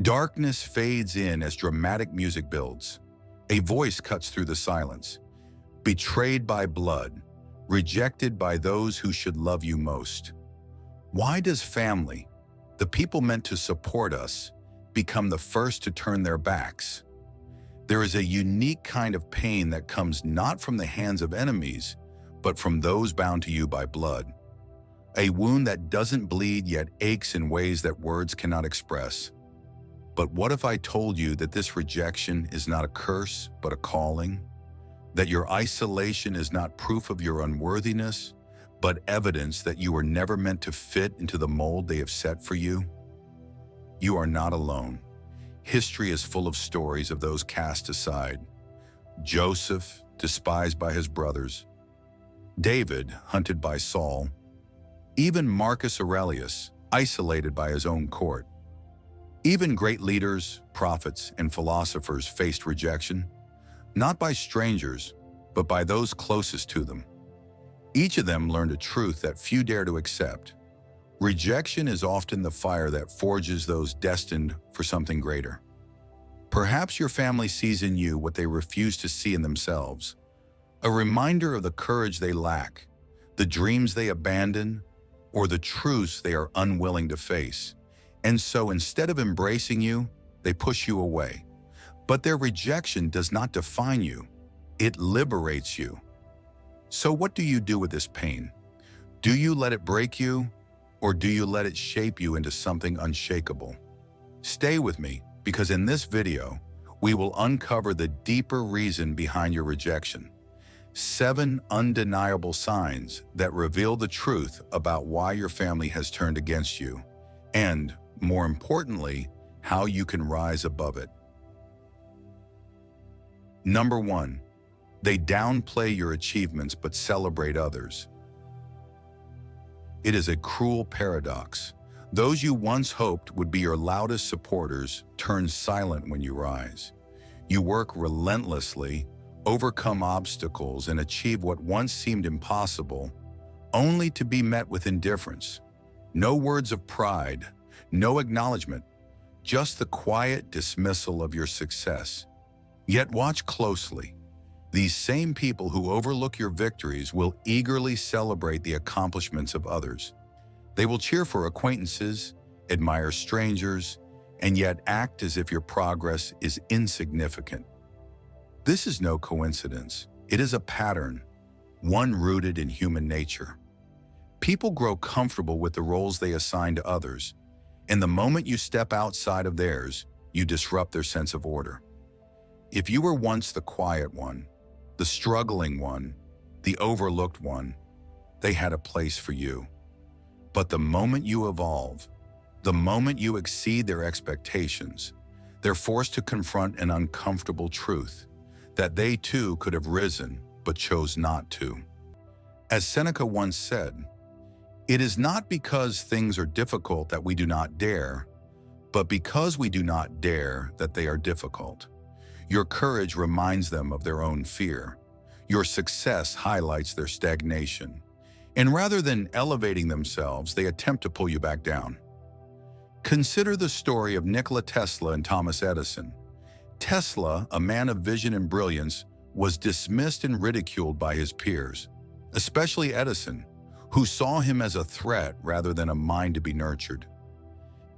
Darkness fades in as dramatic music builds. A voice cuts through the silence. Betrayed by blood, rejected by those who should love you most. Why does family, the people meant to support us, become the first to turn their backs? There is a unique kind of pain that comes not from the hands of enemies, but from those bound to you by blood. A wound that doesn't bleed yet aches in ways that words cannot express. But what if I told you that this rejection is not a curse, but a calling? That your isolation is not proof of your unworthiness, but evidence that you were never meant to fit into the mold they have set for you? You are not alone. History is full of stories of those cast aside. Joseph, despised by his brothers. David, hunted by Saul. Even Marcus Aurelius, isolated by his own court. Even great leaders, prophets, and philosophers faced rejection, not by strangers, but by those closest to them. Each of them learned a truth that few dare to accept. Rejection is often the fire that forges those destined for something greater. Perhaps your family sees in you what they refuse to see in themselves, a reminder of the courage they lack, the dreams they abandon, or the truths they are unwilling to face. And so instead of embracing you, they push you away. But their rejection does not define you. It liberates you. So what do you do with this pain? Do you let it break you? Or do you let it shape you into something unshakable? Stay with me, because in this video, we will uncover the deeper reason behind your rejection. 7 undeniable signs that reveal the truth about why your family has turned against you, and, more importantly, how you can rise above it. Number 1, they downplay your achievements but celebrate others. It is a cruel paradox. Those you once hoped would be your loudest supporters turn silent when you rise. You work relentlessly, overcome obstacles, and achieve what once seemed impossible, only to be met with indifference. No words of pride, no acknowledgement, just the quiet dismissal of your success. Yet watch closely. These same people who overlook your victories will eagerly celebrate the accomplishments of others. They will cheer for acquaintances, admire strangers, and yet act as if your progress is insignificant. This is no coincidence. It is a pattern, one rooted in human nature. People grow comfortable with the roles they assign to others, and the moment you step outside of theirs, you disrupt their sense of order. If you were once the quiet one, the struggling one, the overlooked one, they had a place for you. But the moment you evolve, the moment you exceed their expectations, they're forced to confront an uncomfortable truth, that they too could have risen, but chose not to. As Seneca once said, "It is not because things are difficult that we do not dare, but because we do not dare that they are difficult." Your courage reminds them of their own fear. Your success highlights their stagnation. And rather than elevating themselves, they attempt to pull you back down. Consider the story of Nikola Tesla and Thomas Edison. Tesla, a man of vision and brilliance, was dismissed and ridiculed by his peers, especially Edison, who saw him as a threat rather than a mind to be nurtured.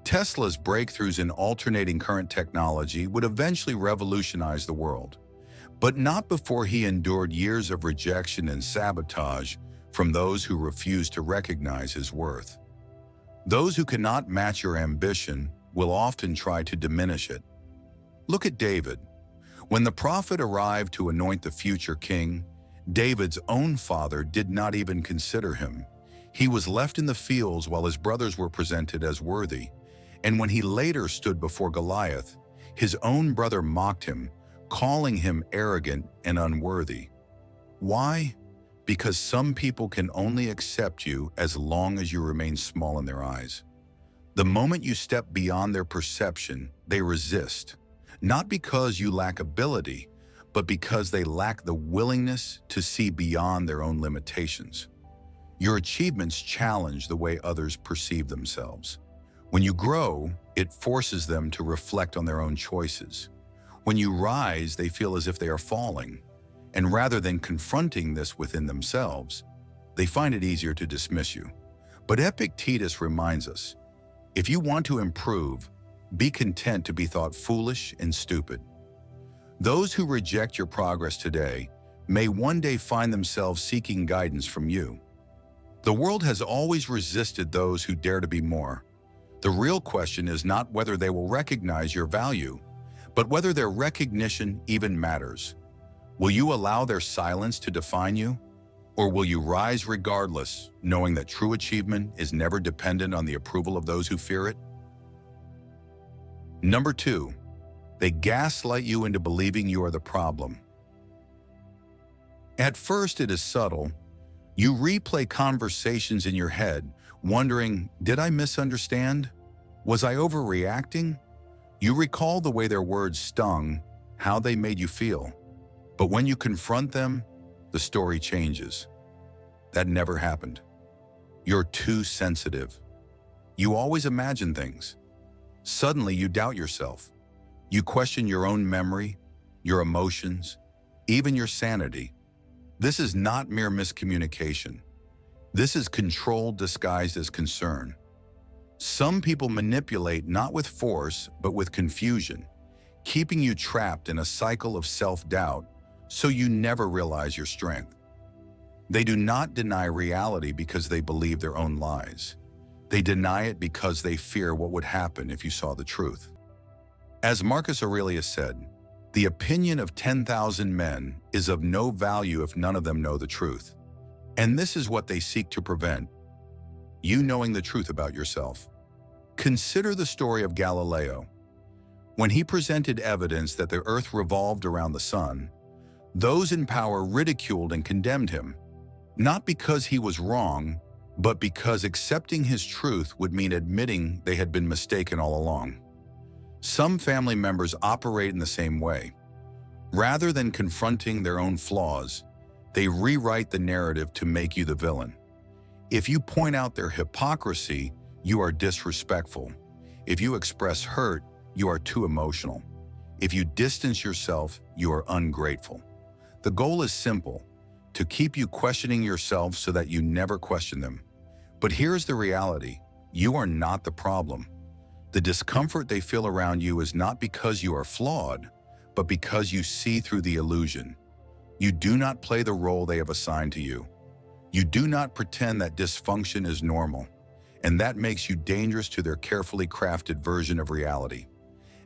Tesla's breakthroughs in alternating current technology would eventually revolutionize the world, but not before he endured years of rejection and sabotage from those who refused to recognize his worth. Those who cannot match your ambition will often try to diminish it. Look at David. When the prophet arrived to anoint the future king, David's own father did not even consider him. He was left in the fields while his brothers were presented as worthy. And when he later stood before Goliath, his own brother mocked him, calling him arrogant and unworthy. Why? Because some people can only accept you as long as you remain small in their eyes. The moment you step beyond their perception, they resist, not because you lack ability, but because they lack the willingness to see beyond their own limitations. Your achievements challenge the way others perceive themselves. When you grow, it forces them to reflect on their own choices. When you rise, they feel as if they are falling. And rather than confronting this within themselves, they find it easier to dismiss you. But Epictetus reminds us, if you want to improve, be content to be thought foolish and stupid. Those who reject your progress today may one day find themselves seeking guidance from you. The world has always resisted those who dare to be more. The real question is not whether they will recognize your value, but whether their recognition even matters. Will you allow their silence to define you? Or will you rise regardless, knowing that true achievement is never dependent on the approval of those who fear it? Number 2, they gaslight you into believing you are the problem. At first, it is subtle. You replay conversations in your head, wondering, did I misunderstand? Was I overreacting? You recall the way their words stung, how they made you feel. But when you confront them, the story changes. That never happened. You're too sensitive. You always imagine things. Suddenly, you doubt yourself. You question your own memory, your emotions, even your sanity. This is not mere miscommunication. This is control disguised as concern. Some people manipulate not with force, but with confusion, keeping you trapped in a cycle of self-doubt so you never realize your strength. They do not deny reality because they believe their own lies. They deny it because they fear what would happen if you saw the truth. As Marcus Aurelius said, the opinion of 10,000 men is of no value if none of them know the truth. And this is what they seek to prevent, you knowing the truth about yourself. Consider the story of Galileo. When he presented evidence that the earth revolved around the sun, those in power ridiculed and condemned him, not because he was wrong, but because accepting his truth would mean admitting they had been mistaken all along. Some family members operate in the same way. Rather than confronting their own flaws, they rewrite the narrative to make you the villain. If you point out their hypocrisy, you are disrespectful. If you express hurt, you are too emotional. If you distance yourself, you are ungrateful. The goal is simple, to keep you questioning yourself so that you never question them. But here's the reality, you are not the problem. The discomfort they feel around you is not because you are flawed, but because you see through the illusion. You do not play the role they have assigned to you. You do not pretend that dysfunction is normal, and that makes you dangerous to their carefully crafted version of reality.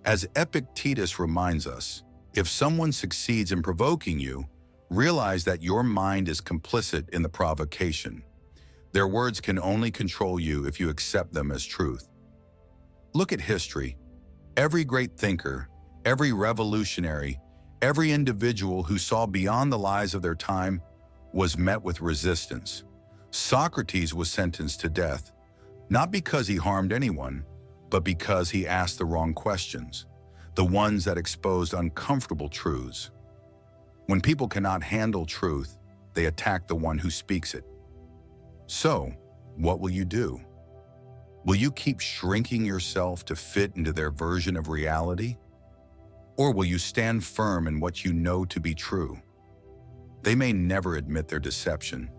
As Epictetus reminds us, if someone succeeds in provoking you, realize that your mind is complicit in the provocation. Their words can only control you if you accept them as truth. Look at history. Every great thinker, every revolutionary, every individual who saw beyond the lies of their time was met with resistance. Socrates was sentenced to death, not because he harmed anyone, but because he asked the wrong questions, the ones that exposed uncomfortable truths. When people cannot handle truth, they attack the one who speaks it. So, what will you do? Will you keep shrinking yourself to fit into their version of reality? Or will you stand firm in what you know to be true? They may never admit their deception.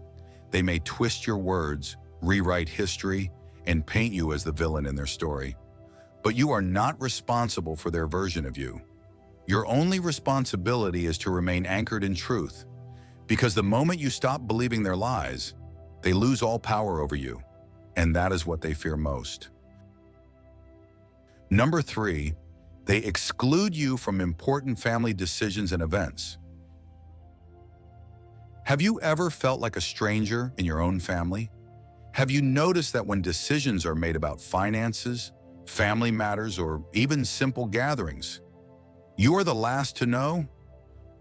They may twist your words, rewrite history, and paint you as the villain in their story. But you are not responsible for their version of you. Your only responsibility is to remain anchored in truth, because the moment you stop believing their lies, they lose all power over you, and that is what they fear most. Number 3, they exclude you from important family decisions and events. Have you ever felt like a stranger in your own family? Have you noticed that when decisions are made about finances, family matters, or even simple gatherings, you are the last to know?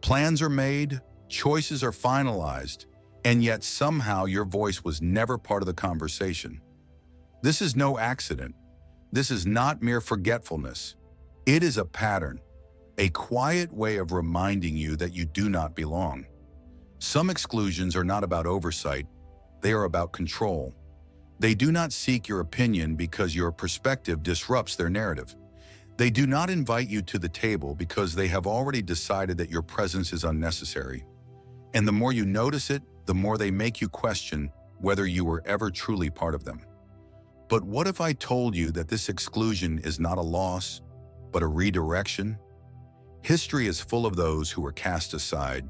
Plans are made, choices are finalized, and yet somehow your voice was never part of the conversation. This is no accident. This is not mere forgetfulness. It is a pattern, a quiet way of reminding you that you do not belong. Some exclusions are not about oversight, they are about control. They do not seek your opinion because your perspective disrupts their narrative. They do not invite you to the table because they have already decided that your presence is unnecessary. And the more you notice it, the more they make you question whether you were ever truly part of them. But what if I told you that this exclusion is not a loss, but a redirection? History is full of those who were cast aside,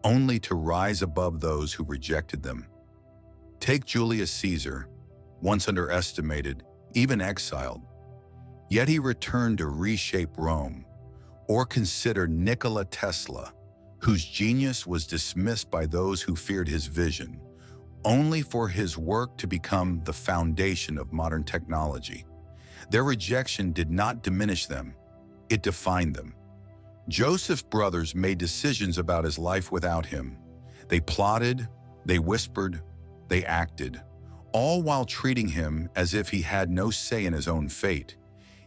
only to rise above those who rejected them. Take Julius Caesar, once underestimated, even exiled. Yet he returned to reshape Rome. Or consider Nikola Tesla, whose genius was dismissed by those who feared his vision, only for his work to become the foundation of modern technology. Their rejection did not diminish them, it defined them. Joseph's brothers made decisions about his life without him. They plotted, they whispered, they acted, all while treating him as if he had no say in his own fate.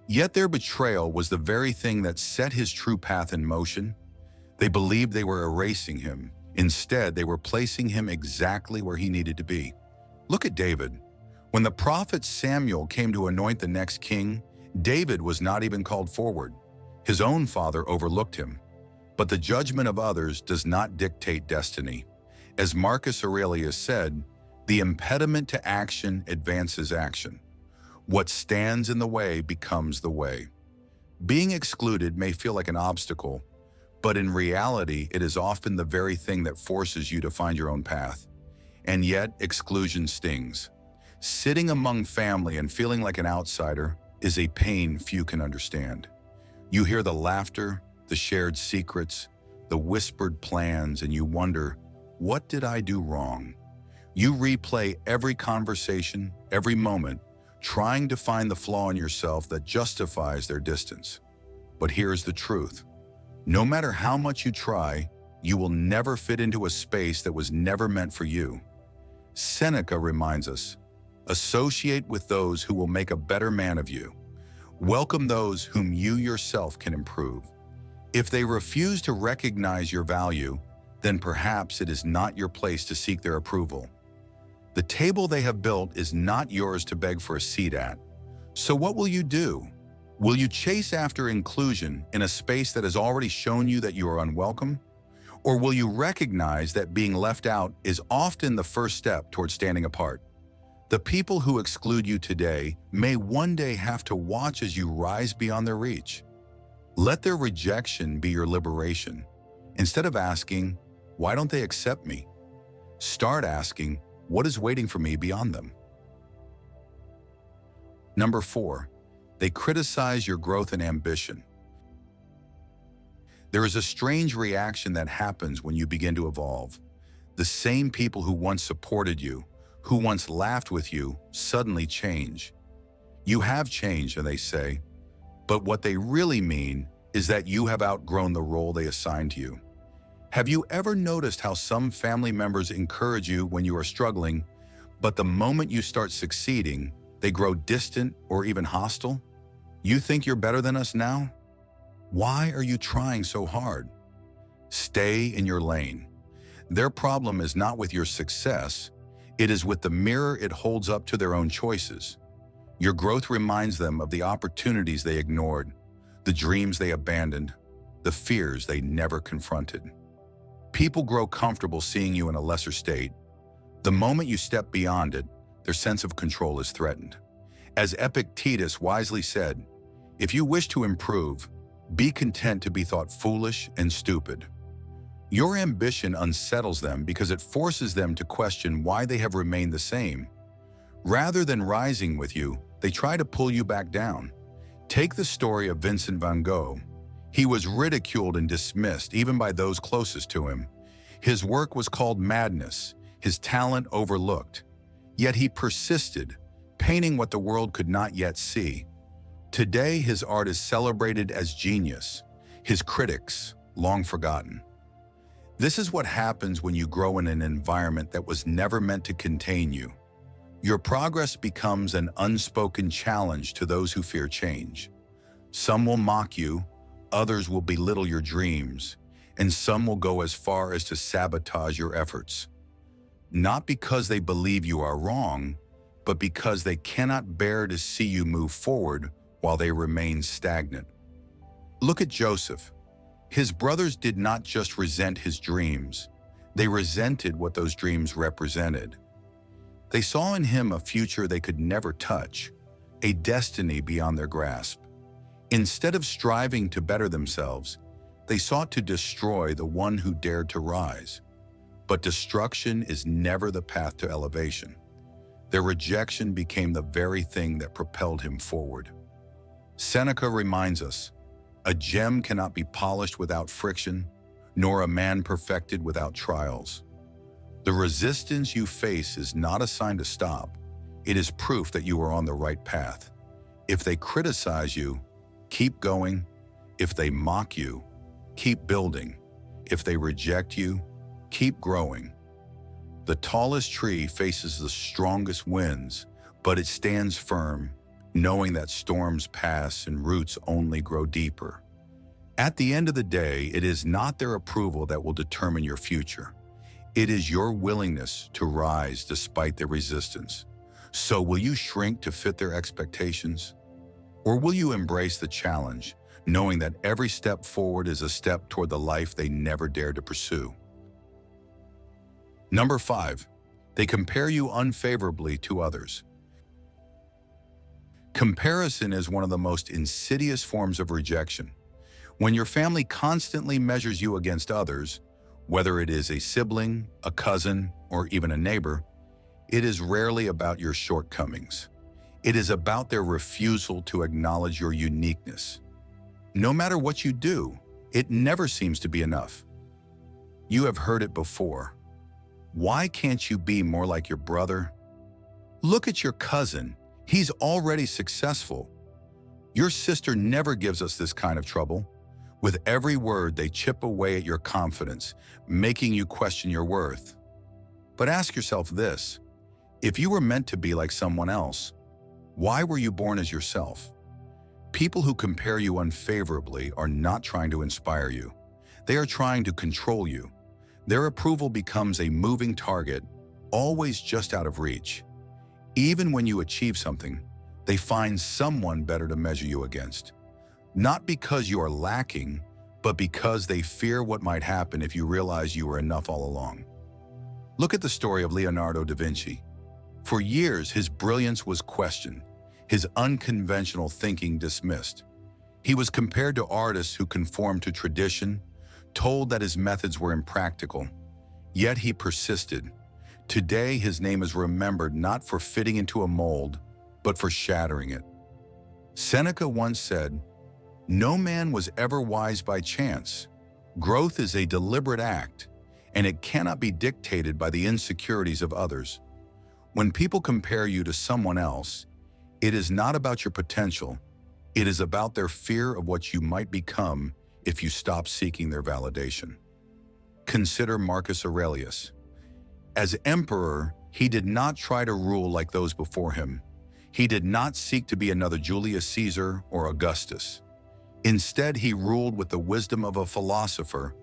Yet their betrayal was the very thing that set his true path in motion. They believed they were erasing him. Instead, they were placing him exactly where he needed to be. Look at David. When the prophet Samuel came to anoint the next king, David was not even called forward. His own father overlooked him. But the judgment of others does not dictate destiny. As Marcus Aurelius said, the impediment to action advances action. What stands in the way becomes the way. Being excluded may feel like an obstacle, but in reality, it is often the very thing that forces you to find your own path. And yet, exclusion stings. Sitting among family and feeling like an outsider is a pain few can understand. You hear the laughter, the shared secrets, the whispered plans, and you wonder, what did I do wrong? You replay every conversation, every moment, trying to find the flaw in yourself that justifies their distance. But here's the truth. No matter how much you try, you will never fit into a space that was never meant for you. Seneca reminds us, associate with those who will make a better man of you. Welcome those whom you yourself can improve. If they refuse to recognize your value, then perhaps it is not your place to seek their approval. The table they have built is not yours to beg for a seat at. So what will you do? Will you chase after inclusion in a space that has already shown you that you are unwelcome? Or will you recognize that being left out is often the first step towards standing apart? The people who exclude you today may one day have to watch as you rise beyond their reach. Let their rejection be your liberation. Instead of asking, why don't they accept me? Start asking, what is waiting for me beyond them? Number 4. They criticize your growth and ambition. There is a strange reaction that happens when you begin to evolve. The same people who once supported you, who once laughed with you, suddenly change. You have changed, and they say, but what they really mean is that you have outgrown the role they assigned to you. Have you ever noticed how some family members encourage you when you are struggling, but the moment you start succeeding, they grow distant or even hostile? You think you're better than us now? Why are you trying so hard? Stay in your lane. Their problem is not with your success, it is with the mirror it holds up to their own choices. Your growth reminds them of the opportunities they ignored, the dreams they abandoned, the fears they never confronted. People grow comfortable seeing you in a lesser state. The moment you step beyond it, their sense of control is threatened. As Epictetus wisely said, if you wish to improve, be content to be thought foolish and stupid. Your ambition unsettles them because it forces them to question why they have remained the same. Rather than rising with you, they try to pull you back down. Take the story of Vincent van Gogh. He was ridiculed and dismissed even by those closest to him. His work was called madness, his talent overlooked. Yet he persisted, painting what the world could not yet see. Today, his art is celebrated as genius, his critics long forgotten. This is what happens when you grow in an environment that was never meant to contain you. Your progress becomes an unspoken challenge to those who fear change. Some will mock you, others will belittle your dreams, and some will go as far as to sabotage your efforts. Not because they believe you are wrong, but because they cannot bear to see you move forward while they remain stagnant. Look at Joseph. His brothers did not just resent his dreams, they resented what those dreams represented. They saw in him a future they could never touch, a destiny beyond their grasp. Instead of striving to better themselves, they sought to destroy the one who dared to rise. But destruction is never the path to elevation. Their rejection became the very thing that propelled him forward. Seneca reminds us, a gem cannot be polished without friction, nor a man perfected without trials. The resistance you face is not a sign to stop. It is proof that you are on the right path. If they criticize you, keep going. If they mock you, keep building. If they reject you, keep growing. The tallest tree faces the strongest winds, but it stands firm, knowing that storms pass and roots only grow deeper. At the end of the day, it is not their approval that will determine your future. It is your willingness to rise despite their resistance. So will you shrink to fit their expectations? Or will you embrace the challenge, knowing that every step forward is a step toward the life they never dared to pursue? Number 5, they compare you unfavorably to others. Comparison is one of the most insidious forms of rejection. When your family constantly measures you against others, whether it is a sibling, a cousin, or even a neighbor, it is rarely about your shortcomings. It is about their refusal to acknowledge your uniqueness. No matter what you do, it never seems to be enough. You have heard it before. Why can't you be more like your brother? Look at your cousin. He's already successful. Your sister never gives us this kind of trouble. With every word, they chip away at your confidence, making you question your worth. But ask yourself this: if you were meant to be like someone else, why were you born as yourself? People who compare you unfavorably are not trying to inspire you. They are trying to control you. Their approval becomes a moving target, always just out of reach. Even when you achieve something, they find someone better to measure you against. Not because you are lacking, but because they fear what might happen if you realize you were enough all along. Look at the story of Leonardo da Vinci. For years, his brilliance was questioned, his unconventional thinking dismissed. He was compared to artists who conformed to tradition, told that his methods were impractical. Yet he persisted. Today, his name is remembered not for fitting into a mold, but for shattering it. Seneca once said, "No man was ever wise by chance. Growth is a deliberate act, and it cannot be dictated by the insecurities of others." When people compare you to someone else, it is not about your potential. It is about their fear of what you might become if you stop seeking their validation. Consider Marcus Aurelius. As emperor, he did not try to rule like those before him. He did not seek to be another Julius Caesar or Augustus. Instead, he ruled with the wisdom of a philosopher,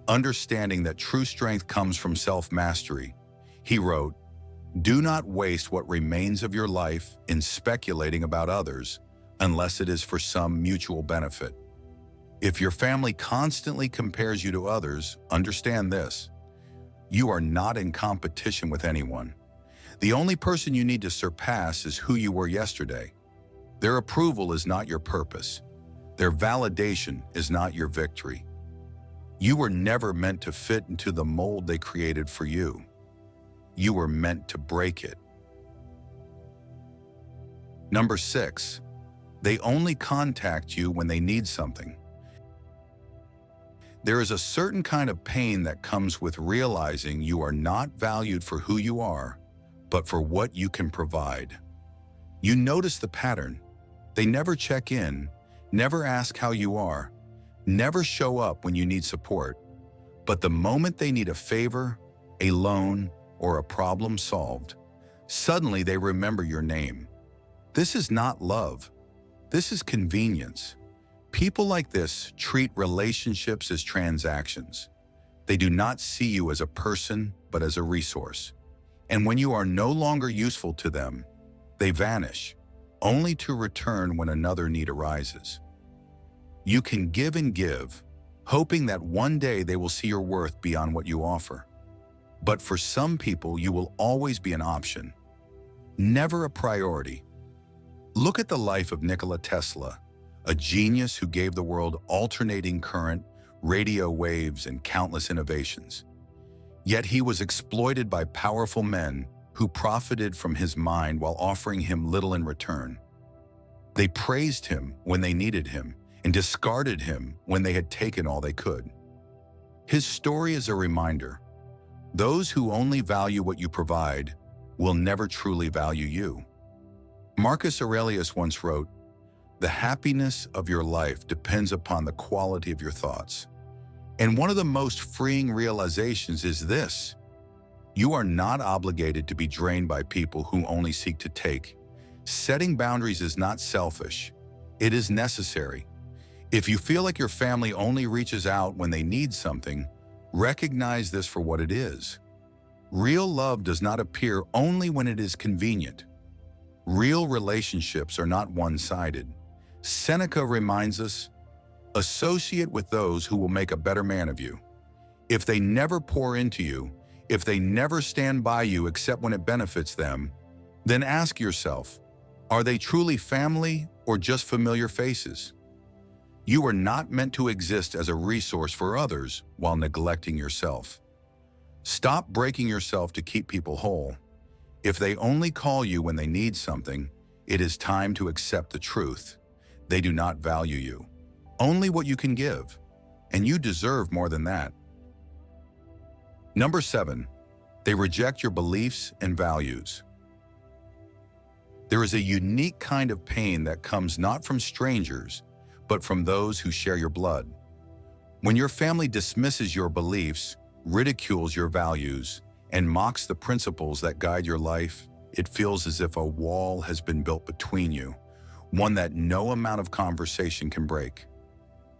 understanding that true strength comes from self-mastery. He wrote, "Do not waste what remains of your life in speculating about others, unless it is for some mutual benefit." If your family constantly compares you to others, understand this: you are not in competition with anyone. The only person you need to surpass is who you were yesterday. Their approval is not your purpose. Their validation is not your victory. You were never meant to fit into the mold they created for you. You were meant to break it. Number 6, they only contact you when they need something. There is a certain kind of pain that comes with realizing you are not valued for who you are, but for what you can provide. You notice the pattern. They never check in, never ask how you are, never show up when you need support. But the moment they need a favor, a loan, or a problem solved, suddenly they remember your name. This is not love. This is convenience. People like this treat relationships as transactions. They do not see you as a person, but as a resource. And when you are no longer useful to them, They vanish, only to return when another need arises. You can give and give, hoping that one day they will see your worth beyond what you offer. But for some people, you will always be an option, never a priority. Look at the life of Nikola Tesla, a genius who gave the world alternating current, radio waves, and countless innovations. Yet he was exploited by powerful men who profited from his mind while offering him little in return. They praised him when they needed him and discarded him when they had taken all they could. His story is a reminder: those who only value what you provide will never truly value you. Marcus Aurelius once wrote, "The happiness of your life depends upon the quality of your thoughts." And one of the most freeing realizations is this: you are not obligated to be drained by people who only seek to take. Setting boundaries is not selfish. It is necessary. If you feel like your family only reaches out when they need something, recognize this for what it is. Real love does not appear only when it is convenient. Real relationships are not one-sided. Seneca reminds us, associate with those who will make a better man of you. If they never pour into you, if they never stand by you except when it benefits them, then ask yourself, are they truly family or just familiar faces? You are not meant to exist as a resource for others while neglecting yourself. Stop breaking yourself to keep people whole. If they only call you when they need something, it is time to accept the truth. They do not value you. Only what you can give, and you deserve more than that. Number 7, they reject your beliefs and values. There is a unique kind of pain that comes not from strangers, but from those who share your blood. When your family dismisses your beliefs, ridicules your values, and mocks the principles that guide your life, it feels as if a wall has been built between you, one that no amount of conversation can break.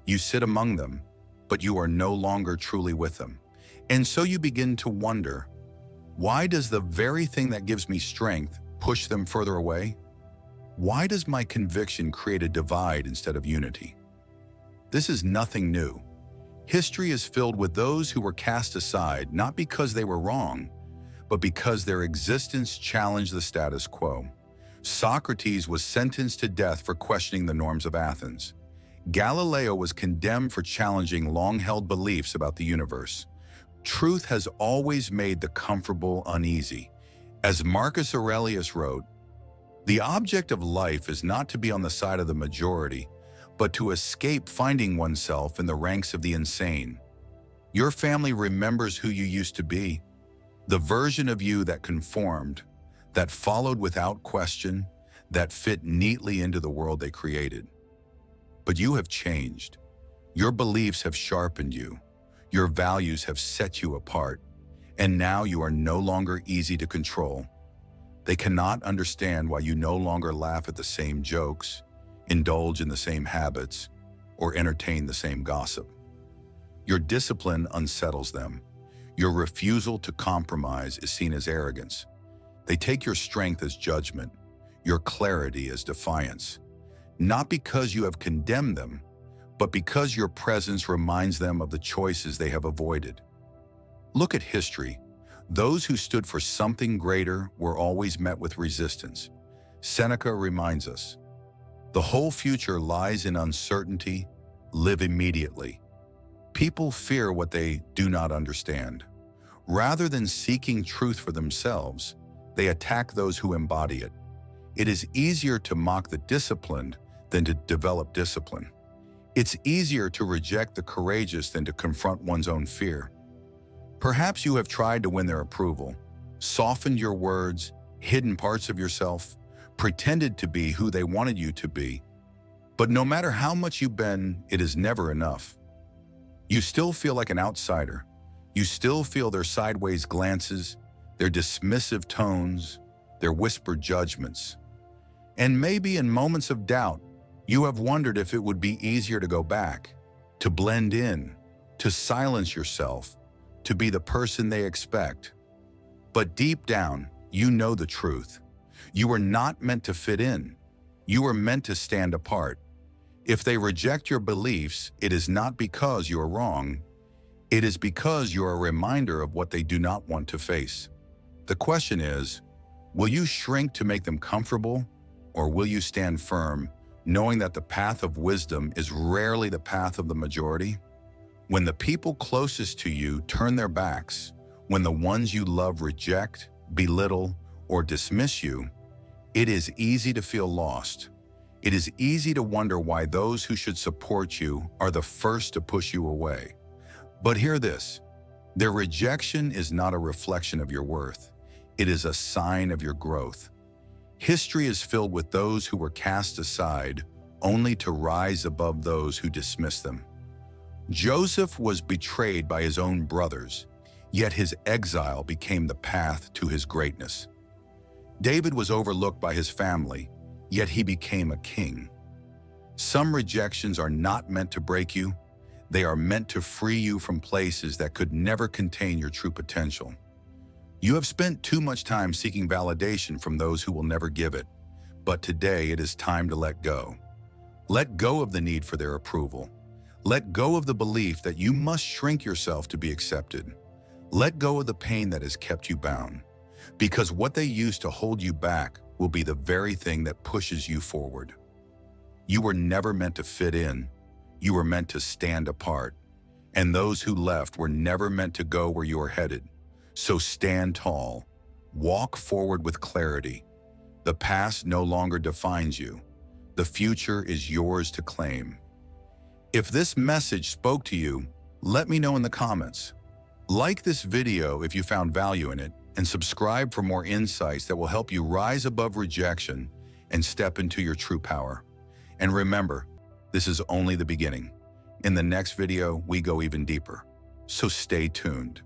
You sit among them, but you are no longer truly with them. And so you begin to wonder, why does the very thing that gives me strength push them further away? Why does my conviction create a divide instead of unity? This is nothing new. History is filled with those who were cast aside not because they were wrong, but because their existence challenged the status quo. Socrates was sentenced to death for questioning the norms of Athens. Galileo was condemned for challenging long-held beliefs about the universe. Truth has always made the comfortable uneasy. As Marcus Aurelius wrote, "The object of life is not to be on the side of the majority, but to escape finding oneself in the ranks of the insane." Your family remembers who you used to be, the version of you that conformed, that followed without question, that fit neatly into the world they created. But you have changed. Your beliefs have sharpened you. Your values have set you apart. And now you are no longer easy to control. They cannot understand why you no longer laugh at the same jokes, indulge in the same habits, or entertain the same gossip. Your discipline unsettles them. Your refusal to compromise is seen as arrogance. They take your strength as judgment, your clarity as defiance. Not because you have condemned them, but because your presence reminds them of the choices they have avoided. Look at history. Those who stood for something greater were always met with resistance. Seneca reminds us, "The whole future lies in uncertainty. Live immediately." People fear what they do not understand. Rather than seeking truth for themselves, they attack those who embody it. It is easier to mock the disciplined than to develop discipline. It's easier to reject the courageous than to confront one's own fear. Perhaps you have tried to win their approval, softened your words, hidden parts of yourself, pretended to be who they wanted you to be. But no matter how much you bend, it is never enough. You still feel like an outsider. You still feel their sideways glances, their dismissive tones, their whispered judgments. And maybe in moments of doubt, you have wondered if it would be easier to go back, to blend in, to silence yourself, to be the person they expect. But deep down, you know the truth. You were not meant to fit in. You were meant to stand apart. If they reject your beliefs, it is not because you are wrong. It is because you are a reminder of what they do not want to face. The question is, will you shrink to make them comfortable, or will you stand firm, knowing that the path of wisdom is rarely the path of the majority? When the people closest to you turn their backs, when the ones you love reject, belittle, or dismiss you, it is easy to feel lost. It is easy to wonder why those who should support you are the first to push you away. But hear this, their rejection is not a reflection of your worth. It is a sign of your growth. History is filled with those who were cast aside only to rise above those who dismissed them. Joseph was betrayed by his own brothers, yet his exile became the path to his greatness. David was overlooked by his family, yet he became a king. Some rejections are not meant to break you. They are meant to free you from places that could never contain your true potential. You have spent too much time seeking validation from those who will never give it, but today it is time to let go. Let go of the need for their approval. Let go of the belief that you must shrink yourself to be accepted. Let go of the pain that has kept you bound, because what they used to hold you back will be the very thing that pushes you forward. You were never meant to fit in. You were meant to stand apart. And those who left were never meant to go where you are headed. So stand tall. Walk forward with clarity. The past no longer defines you. The future is yours to claim. If this message spoke to you, let me know in the comments. Like this video if you found value in it, and subscribe for more insights that will help you rise above rejection and step into your true power. And remember, this is only the beginning. In the next video, we go even deeper. So stay tuned.